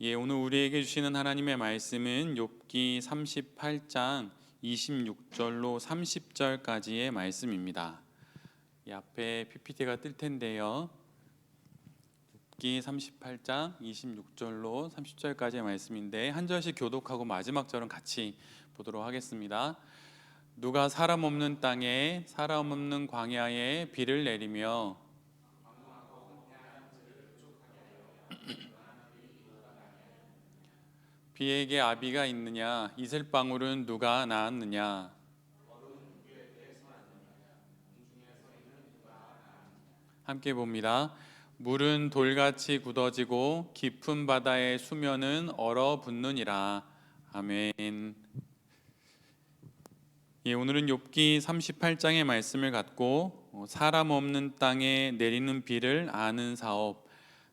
오늘 우리에게 주시는 하나님의 말씀은 욥기 38장 26절로 30절까지의 말씀입니다. 이 앞에 PPT가 뜰 텐데요. 욥기 38장 26절로 30절까지의 말씀인데 한 절씩 교독하고 마지막 절은 같이 보도록 하겠습니다. 누가 사람 없는 땅에 사람 없는 광야에 비를 내리며 비에게 아비가 있느냐? 이슬방울은 누가 낳았느냐? 함께 봅니다. 물은 돌같이 굳어지고 깊은 바다의 수면은 얼어붙느니라. 아멘. 오늘은 욥기 38장의 말씀을 갖고 사람 없는 땅에 내리는 비를 아는 사업,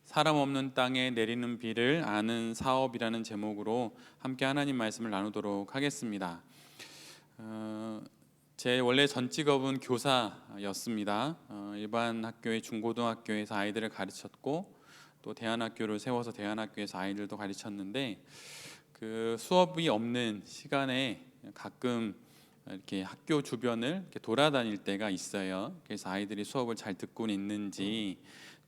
사람 없는 땅에 내리는 비를 아는 사업이라는 제목으로 함께 하나님 말씀을 나누도록 하겠습니다. 제 원래 전 직업은 교사였습니다. 일반 학교의 중고등학교에서 아이들을 가르쳤고 또 대안학교를 세워서 대안학교에서 아이들도 가르쳤는데 그 수업이 없는 시간에 가끔 이렇게 학교 주변을 이렇게 돌아다닐 때가 있어요. 그래서 아이들이 수업을 잘 듣고 있는지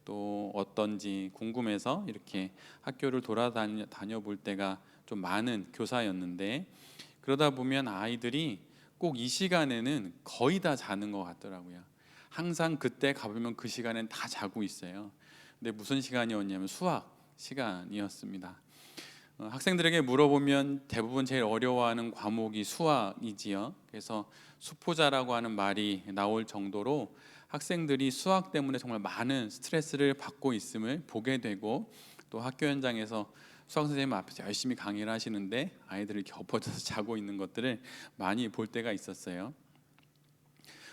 또 어떤지 궁금해서 이렇게 학교를 돌아다녀 볼 때가 좀 많은 교사였는데, 그러다 보면 아이들이 꼭 이 시간에는 거의 다 자는 것 같더라고요. 항상 그때 가보면 그 시간엔 다 자고 있어요. 근데 무슨 시간이었냐면 수학 시간이었습니다. 학생들에게 물어보면 대부분 제일 어려워하는 과목이 수학이지요. 그래서 수포자라고 하는 말이 나올 정도로 학생들이 수학 때문에 정말 많은 스트레스를 받고 있음을 보게 되고, 또 학교 현장에서 수학 선생님 앞에서 열심히 강의를 하시는데 아이들이 이렇게 엎어져서 자고 있는 것들을 많이 볼 때가 있었어요.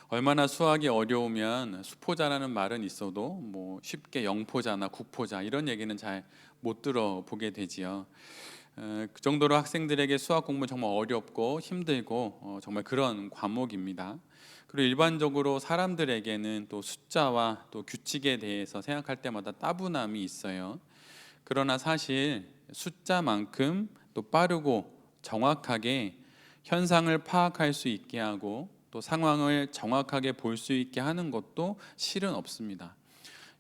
얼마나 수학이 어려우면 수포자라는 말은 있어도 뭐 쉽게 영포자나 국포자 이런 얘기는 잘 못 들어보게 되지요. 그 정도로 학생들에게 수학 공부는 정말 어렵고 힘들고 정말 그런 과목입니다. 그리고 일반적으로 사람들에게는 또 숫자와 또 규칙에 대해서 생각할 때마다 따분함이 있어요. 그러나 사실 숫자만큼 또 빠르고 정확하게 현상을 파악할 수 있게 하고 또 상황을 정확하게 볼 수 있게 하는 것도 실은 없습니다.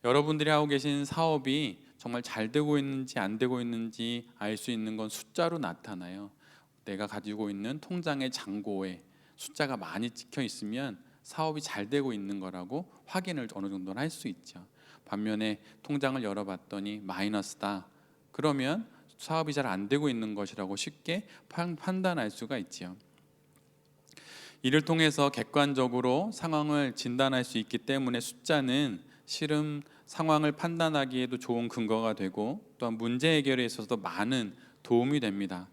여러분들이 하고 계신 사업이 정말 잘 되고 있는지 안 되고 있는지 알 수 있는 건 숫자로 나타나요. 내가 가지고 있는 통장의 잔고에 숫자가 많이 찍혀 있으면 사업이 잘 되고 있는 거라고 확인을 어느 정도는 할 수 있죠. 반면에 통장을 열어봤더니 마이너스다, 그러면 사업이 잘 안 되고 있는 것이라고 쉽게 판단할 수가 있지요. 이를 통해서 객관적으로 상황을 진단할 수 있기 때문에 숫자는 실은 상황을 판단하기에도 좋은 근거가 되고 또한 문제 해결에 있어서도 많은 도움이 됩니다.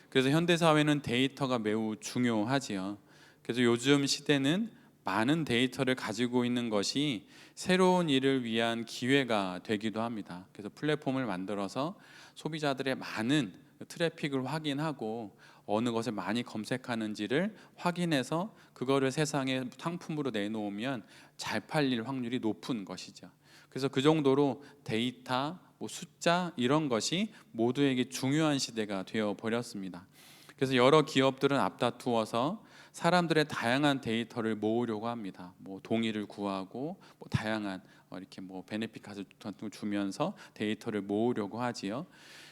그래서 현대사회는 데이터가 매우 중요하지요. 그래서 요즘 시대는 많은 데이터를 가지고 있는 것이 새로운 일을 위한 기회가 되기도 합니다. 그래서 플랫폼을 만들어서 소비자들의 많은 트래픽을 확인하고 어느 것을 많이 검색하는지를 확인해서 그거를 세상에 상품으로 내놓으면 잘 팔릴 확률이 높은 것이죠. 그래서 그 정도로 데이터, 숫자 이런 것이 모두에게 중요한 시대가 되어 버렸습니다. 그래서 여러 기업들은 앞다투어서 사람들의 다양한 데이터를 모으려고 합니다. 동의를 구하고 다양한 이렇게 베네핏 카드 같은 걸 주면서 데이터를 모으려고 하지요.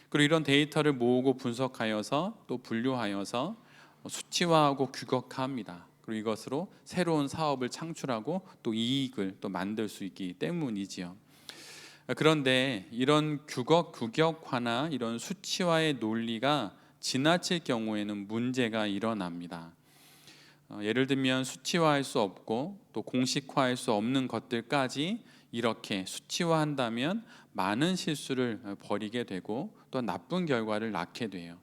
그리고 이런 데이터를 모으고 분석하여서 또 분류하여서 수치화하고 규격화합니다. 그리고 이것으로 새로운 사업을 창출하고 또 이익을 또 만들 수 있기 때문이지요. 그런데 이런 규격화나 이런 수치화의 논리가 지나칠 경우에는 문제가 일어납니다. 예를 들면 수치화할 수 없고 또 공식화할 수 없는 것들까지 이렇게 수치화한다면 많은 실수를 벌이게 되고 또 나쁜 결과를 낳게 돼요.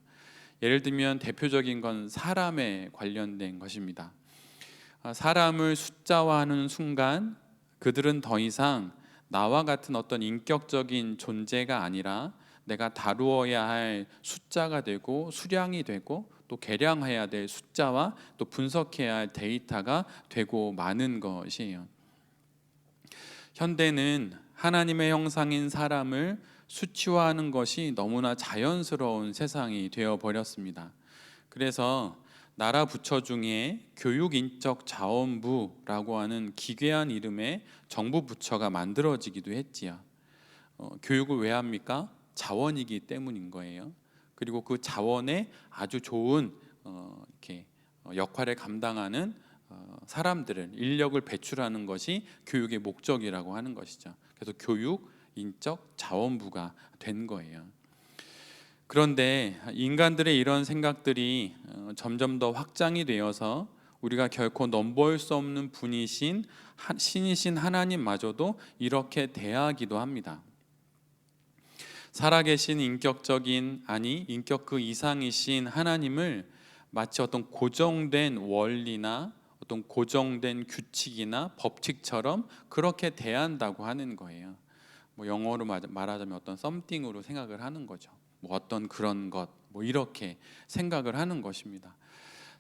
예를 들면 대표적인 건 사람에 관련된 것입니다. 사람을 숫자화하는 순간 그들은 더 이상 나와 같은 어떤 인격적인 존재가 아니라 내가 다루어야 할 숫자가 되고 수량이 되고 또 계량해야 될 숫자와 또 분석해야 할 데이터가 되고 마는 것이에요. 현대는 하나님의 형상인 사람을 수치화하는 것이 너무나 자연스러운 세상이 되어 버렸습니다. 그래서 나라 부처 중에 교육인적자원부라고 하는 기괴한 이름의 정부 부처가 만들어지기도 했지요. 교육을 왜 합니까? 자원이기 때문인 거예요. 그리고 그 자원에 아주 좋은 이렇게 역할을 감당하는 사람들을, 인력을 배출하는 것이 교육의 목적이라고 하는 것이죠. 그래서 교육 인적 자원부가 된 거예요. 그런데 인간들의 이런 생각들이 점점 더 확장이 되어서 우리가 결코 넘볼 수 없는 분이신 신이신 하나님마저도 이렇게 대하기도 합니다. 살아계신 인격적인, 아니 인격 그 이상이신 하나님을 마치 어떤 고정된 원리나 어떤 고정된 규칙이나 법칙처럼 그렇게 대한다고 하는 거예요. 뭐 영어로 말하자면 어떤 something으로 생각을 하는 거죠. 뭐 어떤 그런 것, 뭐 이렇게 생각을 하는 것입니다.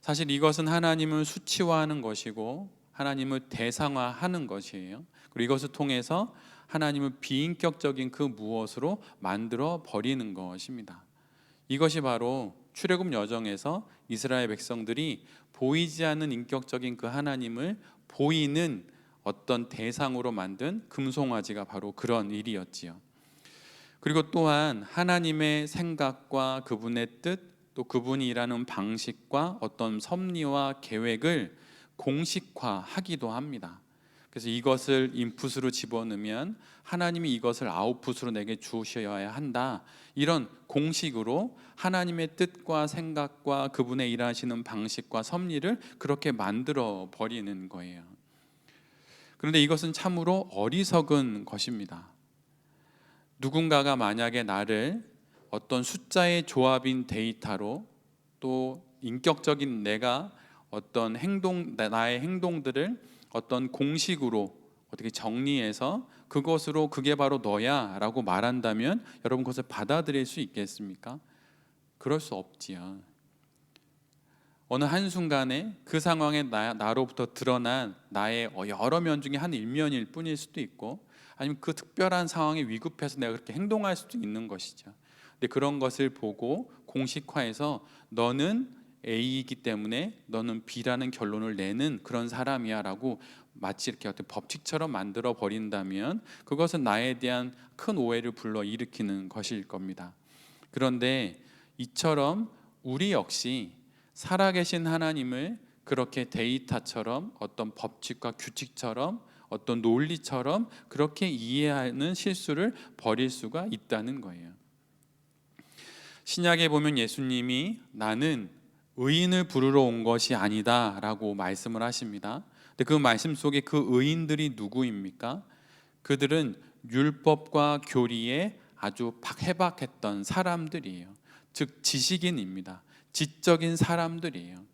사실 이것은 하나님을 수치화하는 것이고 하나님을 대상화하는 것이에요. 그리고 이것을 통해서 하나님을 비인격적인 그 무엇으로 만들어 버리는 것입니다. 이것이 바로 출애굽 여정에서 이스라엘 백성들이 보이지 않는 인격적인 그 하나님을 보이는 어떤 대상으로 만든 금송아지가 바로 그런 일이었지요. 그리고 또한 하나님의 생각과 그분의 뜻, 또 그분이 일하는 방식과 어떤 섭리와 계획을 공식화하기도 합니다. 그래서 이것을 인풋으로 집어넣으면 하나님이 이것을 아웃풋으로 내게 주셔야 한다, 이런 공식으로 하나님의 뜻과 생각과 그분의 일하시는 방식과 섭리를 그렇게 만들어 버리는 거예요. 그런데 이것은 참으로 어리석은 것입니다. 누군가가 만약에 나를 어떤 숫자의 조합인 데이터로, 또 인격적인 내가 어떤 나의 행동들을 어떤 공식으로 어떻게 정리해서 그것으로 그게 바로 너야 라고 말한다면 여러분 그것을 받아들일 수 있겠습니까? 그럴 수 없지요. 어느 한순간에 그 상황에 나로부터 드러난 나의 여러 면 중에 한 일면일 뿐일 수도 있고, 아니면 그 특별한 상황에 위급해서 내가 그렇게 행동할 수도 있는 것이죠. 근데 그런 것을 보고 공식화해서 너는 A이기 때문에 너는 B라는 결론을 내는 그런 사람이야 라고 마치 이렇게 어떤 법칙처럼 만들어 버린다면 그것은 나에 대한 큰 오해를 불러일으키는 것일 겁니다. 그런데 이처럼 우리 역시 살아계신 하나님을 그렇게 데이터처럼, 어떤 법칙과 규칙처럼, 어떤 논리처럼 그렇게 이해하는 실수를 벌일 수가 있다는 거예요. 신약에 보면 예수님이 나는 의인을 부르러 온 것이 아니다 라고 말씀을 하십니다. 근데 그 말씀 속에 그 의인들이 누구입니까? 그들은 율법과 교리에 아주 해박했던 사람들이에요. 즉 지식인입니다. 지적인 사람들이에요.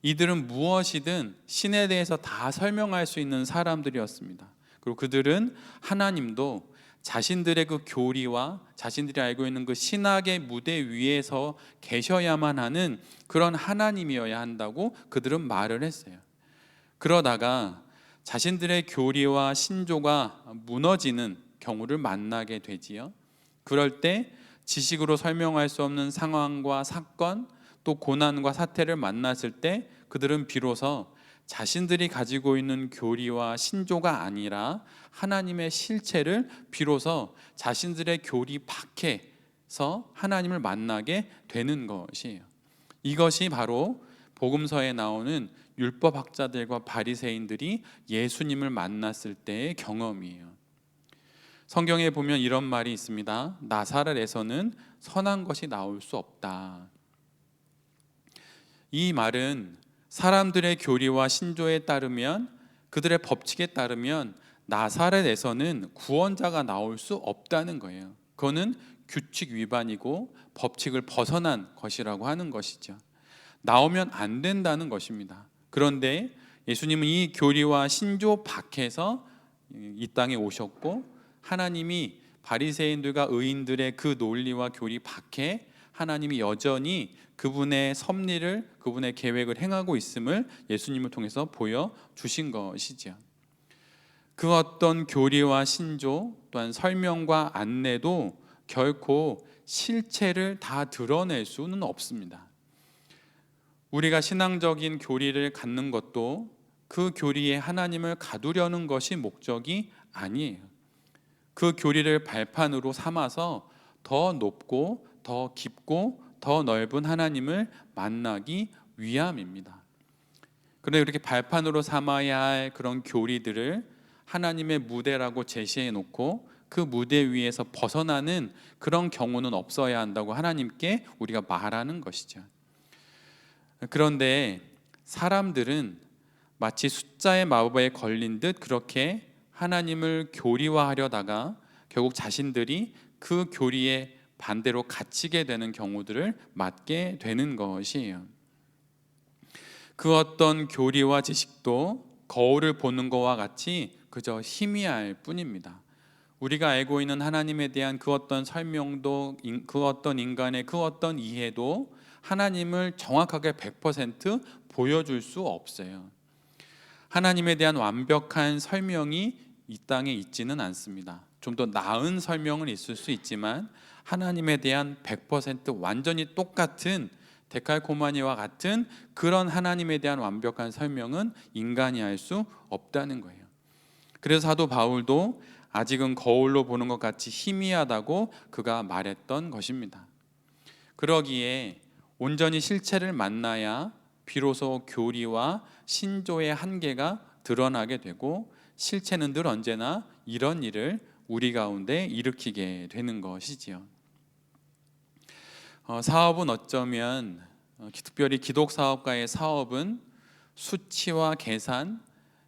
이들은 무엇이든 신에 대해서 다 설명할 수 있는 사람들이었습니다. 그리고 그들은 하나님도 자신들의 그 교리와 자신들이 알고 있는 그 신학의 무대 위에서 계셔야만 하는 그런 하나님이어야 한다고 그들은 말을 했어요. 그러다가 자신들의 교리와 신조가 무너지는 경우를 만나게 되지요. 그럴 때 지식으로 설명할 수 없는 상황과 사건, 또 고난과 사태를 만났을 때 그들은 비로소 자신들이 가지고 있는 교리와 신조가 아니라 하나님의 실체를 비로소 자신들의 교리 밖에서 하나님을 만나게 되는 것이에요. 이것이 바로 복음서에 나오는 율법학자들과 바리새인들이 예수님을 만났을 때의 경험이에요. 성경에 보면 이런 말이 있습니다. 나사렛에서는 선한 것이 나올 수 없다. 이 말은 사람들의 교리와 신조에 따르면, 그들의 법칙에 따르면 나사렛에서는 구원자가 나올 수 없다는 거예요. 그거는 규칙 위반이고 법칙을 벗어난 것이라고 하는 것이죠. 나오면 안 된다는 것입니다. 그런데 예수님은 이 교리와 신조 밖에서 이 땅에 오셨고, 하나님이 바리새인들과 의인들의 그 논리와 교리 밖에 하나님이 여전히 그분의 섭리를, 그분의 계획을 행하고 있음을 예수님을 통해서 보여주신 것이죠. 그 어떤 교리와 신조 또한 설명과 안내도 결코 실체를 다 드러낼 수는 없습니다. 우리가 신앙적인 교리를 갖는 것도 그 교리에 하나님을 가두려는 것이 목적이 아니에요. 그 교리를 발판으로 삼아서 더 높고 더 깊고 더 넓은 하나님을 만나기 위함입니다. 그런데 이렇게 발판으로 삼아야 할 그런 교리들을 하나님의 무대라고 제시해 놓고 그 무대 위에서 벗어나는 그런 경우는 없어야 한다고 하나님께 우리가 말하는 것이죠. 그런데 사람들은 마치 숫자의 마법에 걸린 듯 그렇게 하나님을 교리화하려다가 결국 자신들이 그 교리에 반대로 갇히게 되는 경우들을 맞게 되는 것이에요. 그 어떤 교리와 지식도 거울을 보는 것과 같이 그저 희미할 뿐입니다. 우리가 알고 있는 하나님에 대한 그 어떤 설명도, 그 어떤 인간의 그 어떤 이해도 하나님을 정확하게 100% 보여줄 수 없어요. 하나님에 대한 완벽한 설명이 이 땅에 있지는 않습니다. 좀 더 나은 설명은 있을 수 있지만 하나님에 대한 100% 완전히 똑같은 데칼코마니와 같은 그런 하나님에 대한 완벽한 설명은 인간이 할 수 없다는 거예요. 그래서 사도 바울도 아직은 거울로 보는 것 같이 희미하다고 그가 말했던 것입니다. 그러기에 온전히 실체를 만나야 비로소 교리와 신조의 한계가 드러나게 되고 실체는 늘 언제나 이런 일을 우리 가운데 일으키게 되는 것이지요. 사업은 어쩌면 특별히 기독사업가의 사업은 수치와 계산,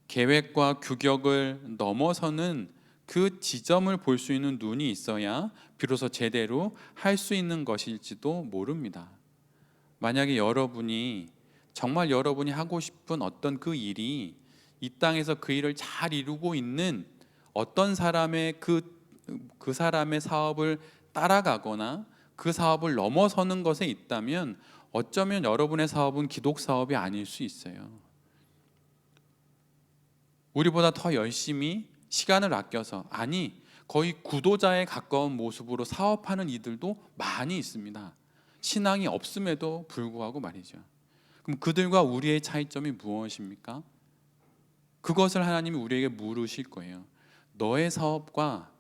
계획과 규격을 넘어서는 그 지점을 볼 수 있는 눈이 있어야 비로소 제대로 할 수 있는 것일지도 모릅니다. 만약에 정말 여러분이 하고 싶은 어떤 그 일이 이 땅에서 그 일을 잘 이루고 있는 어떤 사람의 그 사람의 사업을 따라가거나 그 사업을 넘어서는 것에 있다면 어쩌면 여러분의 사업은 기독 사업이 아닐 수 있어요. 우리보다 더 열심히 시간을 아껴서, 거의 구도자에 가까운 모습으로 사업하는 이들도 많이 있습니다. 신앙이 없음에도 불구하고 말이죠. 그럼 그들과 우리의 차이점이 무엇입니까? 그것을 하나님이 우리에게 물으실 거예요. 너의 사업과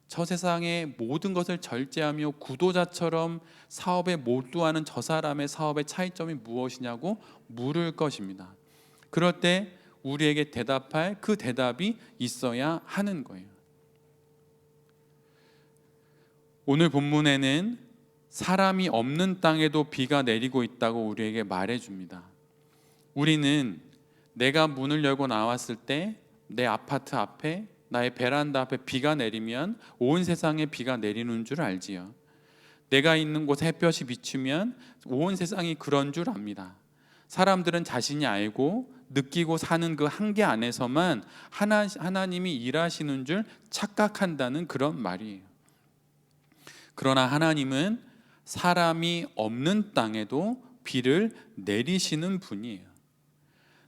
저 세상의 모든 것을 절제하며 구도자처럼 사업에 몰두하는 저 사람의 사업의 차이점이 무엇이냐고 물을 것입니다. 그럴 때 우리에게 대답할 그 대답이 있어야 하는 거예요. 오늘 본문에는 사람이 없는 땅에도 비가 내리고 있다고 우리에게 말해줍니다. 우리는 내가 문을 열고 나왔을 때 내 아파트 앞에, 나의 베란다 앞에 비가 내리면 온 세상에 비가 내리는 줄 알지요. 내가 있는 곳에 햇볕이 비추면 온 세상이 그런 줄 압니다. 사람들은 자신이 알고 느끼고 사는 그 한계 안에서만 하나님이 일하시는 줄 착각한다는 그런 말이에요. 그러나 하나님은 사람이 없는 땅에도 비를 내리시는 분이에요.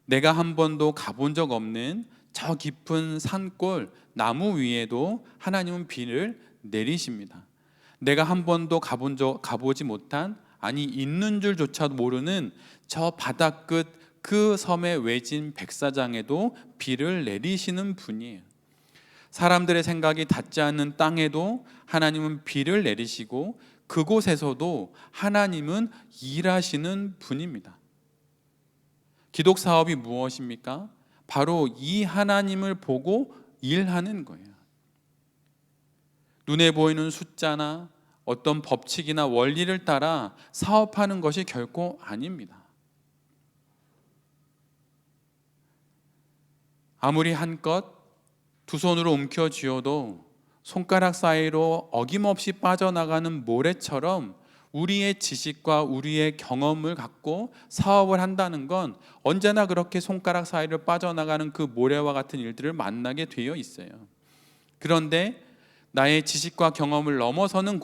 내가 한 번도 가본 적 없는 저 깊은 산골 나무 위에도 하나님은 비를 내리십니다. 내가 한 번도 가보지 못한, 있는 줄조차도 모르는 저 바다 끝 그 섬의 외진 백사장에도 비를 내리시는 분이에요. 사람들의 생각이 닿지 않는 땅에도 하나님은 비를 내리시고 그곳에서도 하나님은 일하시는 분입니다. 기독 사업이 무엇입니까? 바로 이 하나님을 보고 일하는 거예요. 눈에 보이는 숫자나 어떤 법칙이나 원리를 따라 사업하는 것이 결코 아닙니다. 아무리 한껏 두 손으로 움켜쥐어도 손가락 사이로 어김없이 빠져나가는 모래처럼 우리의 지식과 우리의 경험을 갖고 사업을 한다는 건 언제나 그렇게 손가락 사이를 빠져나가는 그 모래와 같은 일들을 만나게 되어 있어요. 그런데 나의 지식과 경험을 넘어서는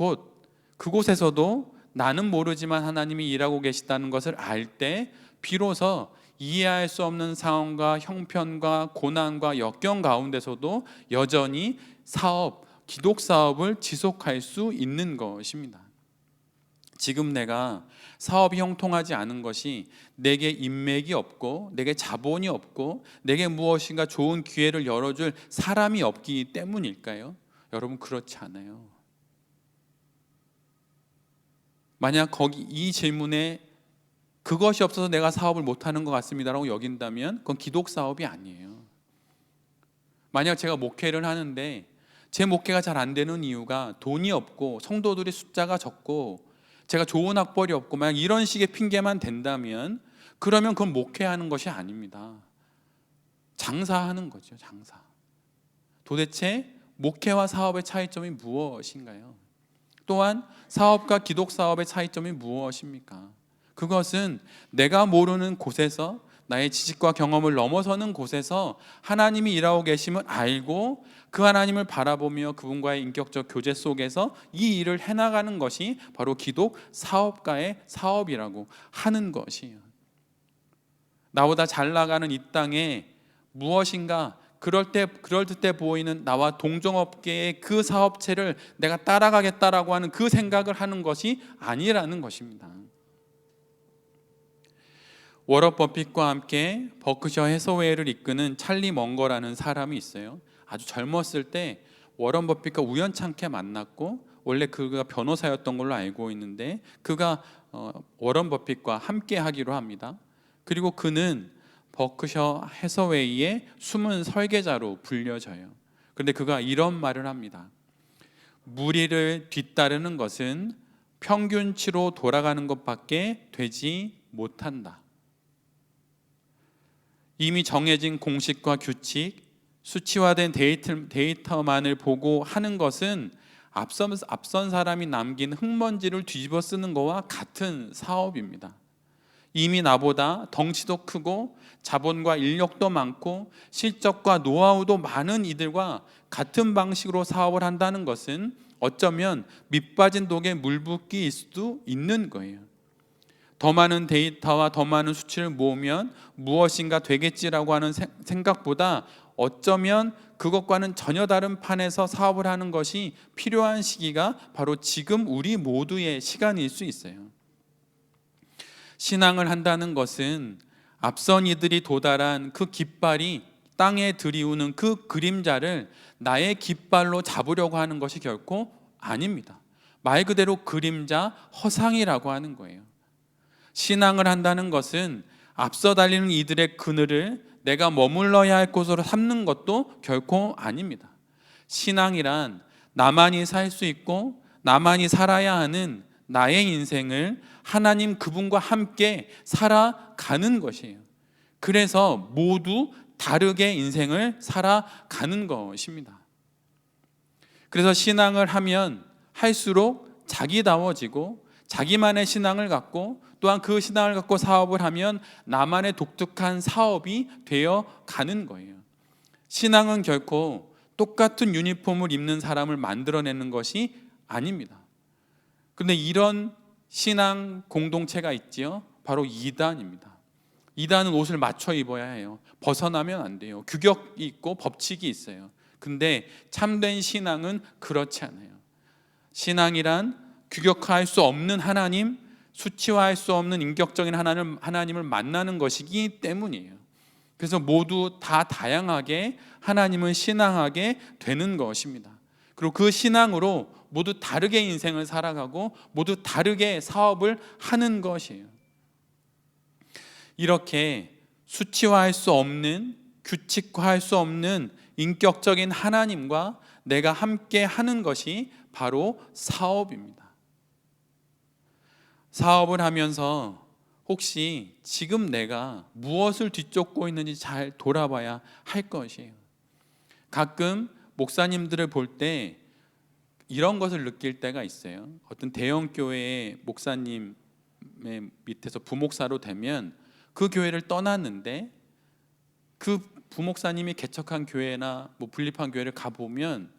그곳에서도 나는 모르지만 하나님이 일하고 계시다는 것을 알 때 비로소 이해할 수 없는 상황과 형편과 고난과 역경 가운데서도 여전히 사업, 기독 사업을 지속할 수 있는 것입니다. 지금 내가 사업이 형통하지 않은 것이 내게 인맥이 없고 내게 자본이 없고 내게 무엇인가 좋은 기회를 열어줄 사람이 없기 때문일까요? 여러분, 그렇지 않아요. 만약 이 질문에 그것이 없어서 내가 사업을 못하는 것 같습니다라고 여긴다면 그건 기독 사업이 아니에요. 만약 제가 목회를 하는데 제 목회가 잘 안 되는 이유가 돈이 없고 성도들의 숫자가 적고 제가 좋은 학벌이 없고 만약 이런 식의 핑계만 된다면 그러면 그건 목회하는 것이 아닙니다. 장사하는 거죠. 장사. 도대체 목회와 사업의 차이점이 무엇인가요? 또한 사업과 기독 사업의 차이점이 무엇입니까? 그것은 내가 모르는 곳에서 나의 지식과 경험을 넘어서는 곳에서 하나님이 일하고 계심을 알고 그 하나님을 바라보며 그분과의 인격적 교제 속에서 이 일을 해나가는 것이 바로 기독 사업가의 사업이라고 하는 것이에요. 나보다 잘 나가는 이 땅에 무엇인가 그럴듯해 보이는 나와 동종업계의 그 사업체를 내가 따라가겠다라고 하는 그 생각을 하는 것이 아니라는 것입니다. 워런 버핏과 함께 버크셔 해서웨이를 이끄는 찰리 먼거라는 사람이 있어요. 아주 젊었을 때 워런 버핏과 우연찮게 만났고 원래 그가 변호사였던 걸로 알고 있는데 그가 워런 버핏과 함께 하기로 합니다. 그리고 그는 버크셔 해서웨이의 숨은 설계자로 불려져요. 그런데 그가 이런 말을 합니다. 무리를 뒤따르는 것은 평균치로 돌아가는 것밖에 되지 못한다. 이미 정해진 공식과 규칙, 수치화된 데이터만을 보고 하는 것은 앞선 사람이 남긴 흙먼지를 뒤집어 쓰는 것과 같은 사업입니다. 이미 나보다 덩치도 크고 자본과 인력도 많고 실적과 노하우도 많은 이들과 같은 방식으로 사업을 한다는 것은 어쩌면 밑빠진 독에 물 붓기일 수도 있는 거예요. 더 많은 데이터와 더 많은 수치를 모으면 무엇인가 되겠지라고 하는 생각보다 어쩌면 그것과는 전혀 다른 판에서 사업을 하는 것이 필요한 시기가 바로 지금 우리 모두의 시간일 수 있어요. 신앙을 한다는 것은 앞선 이들이 도달한 그 깃발이 땅에 들이우는 그 그림자를 나의 깃발로 잡으려고 하는 것이 결코 아닙니다. 말 그대로 그림자, 허상이라고 하는 거예요. 신앙을 한다는 것은 앞서 달리는 이들의 그늘을 내가 머물러야 할 곳으로 삼는 것도 결코 아닙니다. 신앙이란 나만이 살 수 있고 나만이 살아야 하는 나의 인생을 하나님 그분과 함께 살아가는 것이에요. 그래서 모두 다르게 인생을 살아가는 것입니다. 그래서 신앙을 하면 할수록 자기다워지고 자기만의 신앙을 갖고 또한 그 신앙을 갖고 사업을 하면 나만의 독특한 사업이 되어 가는 거예요. 신앙은 결코 똑같은 유니폼을 입는 사람을 만들어내는 것이 아닙니다. 그런데 이런 신앙 공동체가 있지요. 바로 이단입니다. 이단은 옷을 맞춰 입어야 해요. 벗어나면 안 돼요. 규격이 있고 법칙이 있어요. 근데 참된 신앙은 그렇지 않아요. 신앙이란 규격화할 수 없는 하나님, 수치화할 수 없는 인격적인 하나님을 만나는 것이기 때문이에요. 그래서 모두 다 다양하게 하나님을 신앙하게 되는 것입니다. 그리고 그 신앙으로 모두 다르게 인생을 살아가고 모두 다르게 사업을 하는 것이에요. 이렇게 수치화할 수 없는, 규칙화할 수 없는 인격적인 하나님과 내가 함께 하는 것이 바로 사업입니다. 사업을 하면서 혹시 지금 내가 무엇을 뒤쫓고 있는지 잘 돌아봐야 할 것이에요. 가끔 목사님들을 볼 때 이런 것을 느낄 때가 있어요. 어떤 대형 교회의 목사님의 밑에서 부목사로 되면 그 교회를 떠났는데 그 부목사님이 개척한 교회나 분립한 교회를 가보면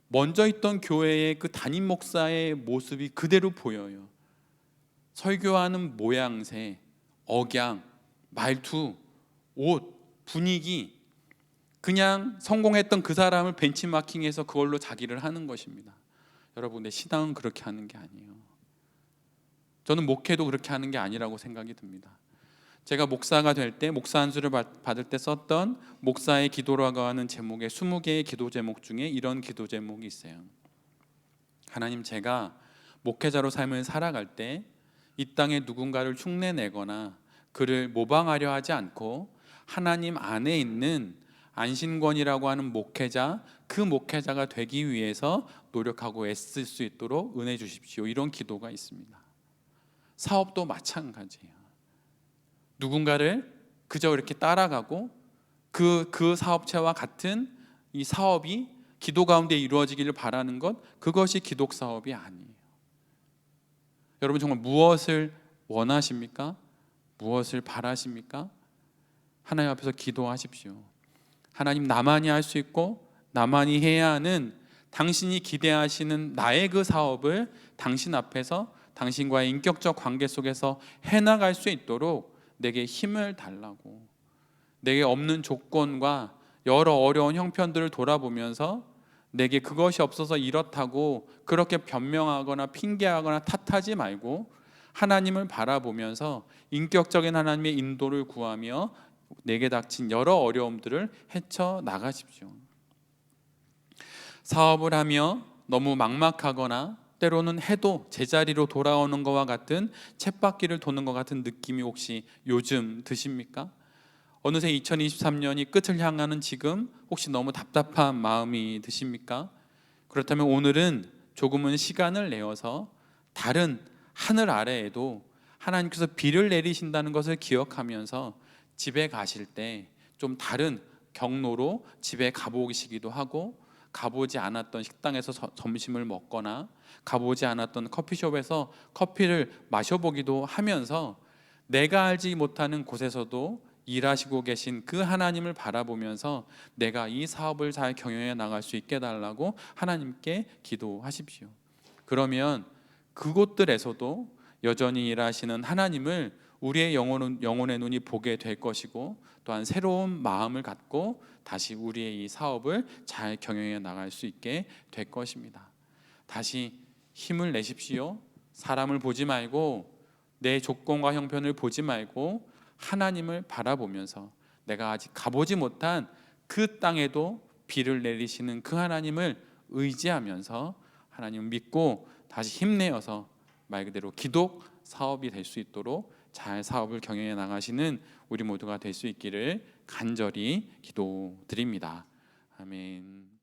먼저 있던 교회의 그 담임 목사의 모습이 그대로 보여요. 설교하는 모양새, 억양, 말투, 옷, 분위기 그냥 성공했던 그 사람을 벤치마킹해서 그걸로 자기를 하는 것입니다. 여러분, 내 신앙은 그렇게 하는 게 아니에요. 저는 목회도 그렇게 하는 게 아니라고 생각이 듭니다. 제가 목사가 될 때, 목사 안수를 받을 때 썼던 목사의 기도라고 하는 제목의 20개의 기도 제목 중에 이런 기도 제목이 있어요. 하나님, 제가 목회자로 삶을 살아갈 때 이 땅에 누군가를 흉내내거나 그를 모방하려 하지 않고 하나님 안에 있는 안신권이라고 하는 목회자, 그 목회자가 되기 위해서 노력하고 애쓸 수 있도록 은혜 주십시오. 이런 기도가 있습니다. 사업도 마찬가지예요. 누군가를 그저 이렇게 따라가고 그 사업체와 같은 이 사업이 기도 가운데 이루어지기를 바라는 것, 그것이 기독 사업이 아니에요. 여러분, 정말 무엇을 원하십니까? 무엇을 바라십니까? 하나님 앞에서 기도하십시오. 하나님, 나만이 할 수 있고 나만이 해야 하는 당신이 기대하시는 나의 그 사업을 당신 앞에서 당신과의 인격적 관계 속에서 해나갈 수 있도록 내게 힘을 달라고, 내게 없는 조건과 여러 어려운 형편들을 돌아보면서 내게 그것이 없어서 이렇다고 그렇게 변명하거나 핑계하거나 탓하지 말고 하나님을 바라보면서 인격적인 하나님의 인도를 구하며 내게 닥친 여러 어려움들을 헤쳐 나가십시오. 사업을 하며 너무 막막하거나 때로는 해도 제자리로 돌아오는 것과 같은 쳇바퀴를 도는 것 같은 느낌이 혹시 요즘 드십니까? 어느새 2023년이 끝을 향하는 지금 혹시 너무 답답한 마음이 드십니까? 그렇다면 오늘은 조금은 시간을 내어서 다른 하늘 아래에도 하나님께서 비를 내리신다는 것을 기억하면서 집에 가실 때 좀 다른 경로로 집에 가보시기도 하고, 가보지 않았던 식당에서 점심을 먹거나 가보지 않았던 커피숍에서 커피를 마셔보기도 하면서 내가 알지 못하는 곳에서도 일하시고 계신 그 하나님을 바라보면서 내가 이 사업을 잘 경영해 나갈 수 있게 해달라고 하나님께 기도하십시오. 그러면 그곳들에서도 여전히 일하시는 하나님을 우리의 영혼의 눈이 보게 될 것이고, 또한 새로운 마음을 갖고 다시 우리의 이 사업을 잘 경영해 나갈 수 있게 될 것입니다. 다시 힘을 내십시오. 사람을 보지 말고 내 조건과 형편을 보지 말고 하나님을 바라보면서 내가 아직 가보지 못한 그 땅에도 비를 내리시는 그 하나님을 의지하면서 하나님을 믿고 다시 힘내어서 말 그대로 기독 사업이 될 수 있도록 잘 사업을 경영해 나가시는 우리 모두가 될 수 있기를 간절히 기도드립니다. 아멘.